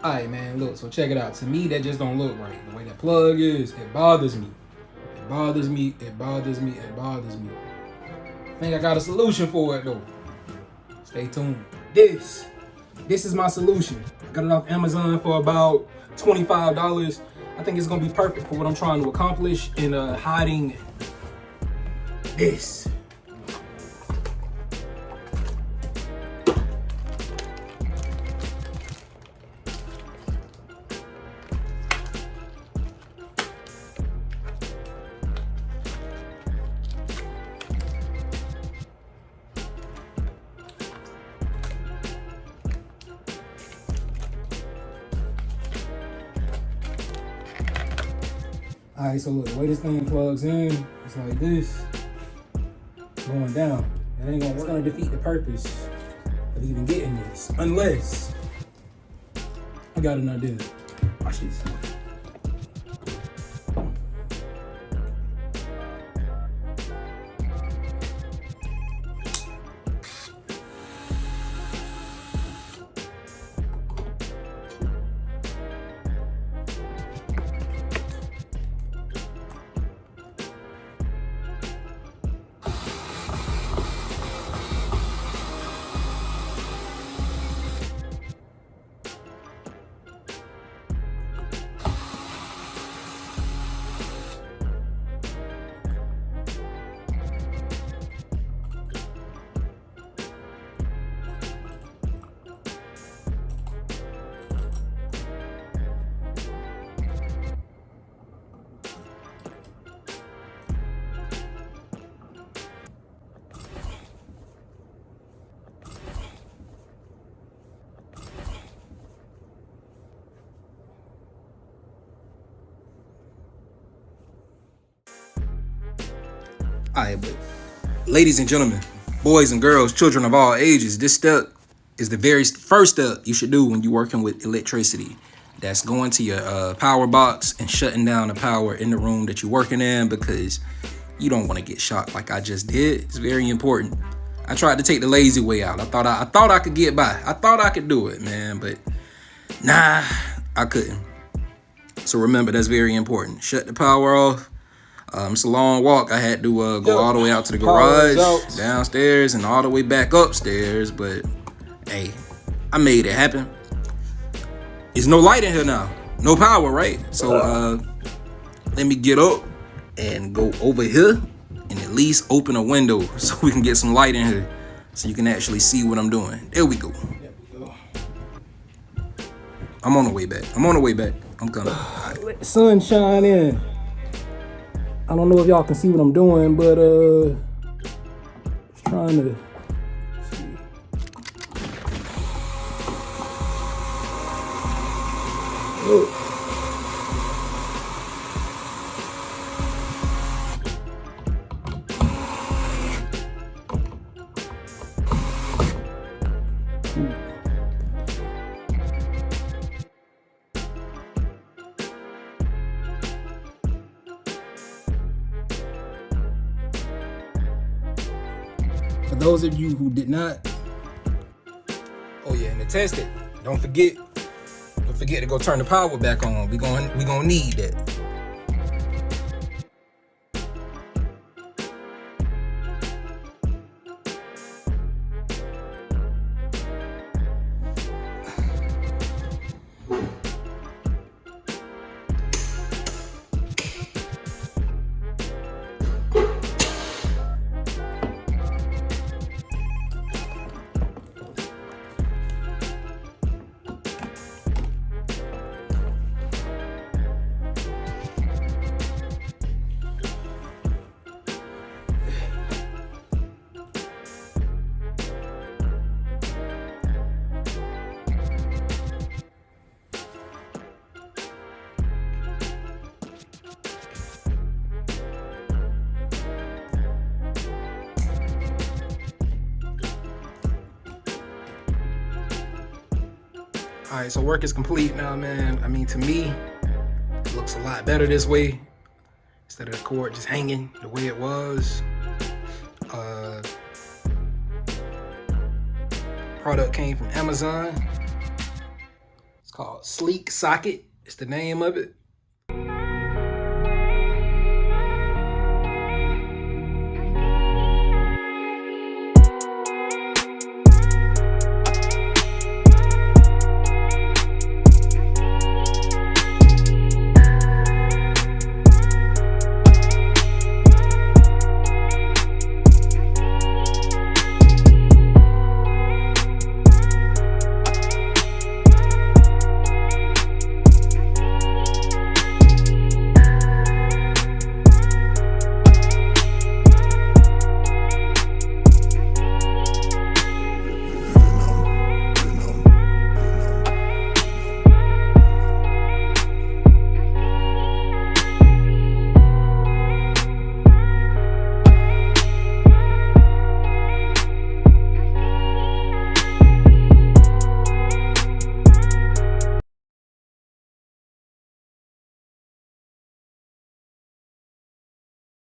Alright, man, look, so check it out. To me, that just don't look right. The way that plug is, it bothers me. It bothers me, it bothers me, it bothers me. I think I got a solution for it, though. Stay tuned. This is my solution. I got it off Amazon for about $25. I think it's gonna be perfect for what I'm trying to accomplish in hiding this. Alright, so look, the way this thing plugs in, it's like this, going down. It ain't gonna, it's gonna defeat the purpose of even getting this, unless I got an idea. Watch this. Alright, but ladies and gentlemen, boys and girls, children of all ages, this step is the very first step you should do when you're working with electricity. That's going to your power box and shutting down the power in the room that you're working in, because you don't want to get shocked like I just did. It's very important. I tried to take the lazy way out. I thought I could get by. I thought I could do it, man, but nah, I couldn't. So remember, that's very important. Shut the power off. It's a long walk. I had to go all the way out to the garage, downstairs, and all the way back upstairs. But hey, I made it happen. There's no light in here now. No power, right? So let me get up and go over here and at least open a window so we can get some light in here, so you can actually see what I'm doing. There we go. I'm on the way back. I'm coming. Right. Let the sun shine in. I don't know if y'all can see what I'm doing, but just trying to see. Look. For those of you who did not, oh yeah, and to test it, don't forget to go turn the power back on. We gonna need that. All right, so work is complete now, man. I mean, to me, it looks a lot better this way, instead of the cord just hanging the way it was. Product came from Amazon. It's called Sleek Socket. It's the name of it.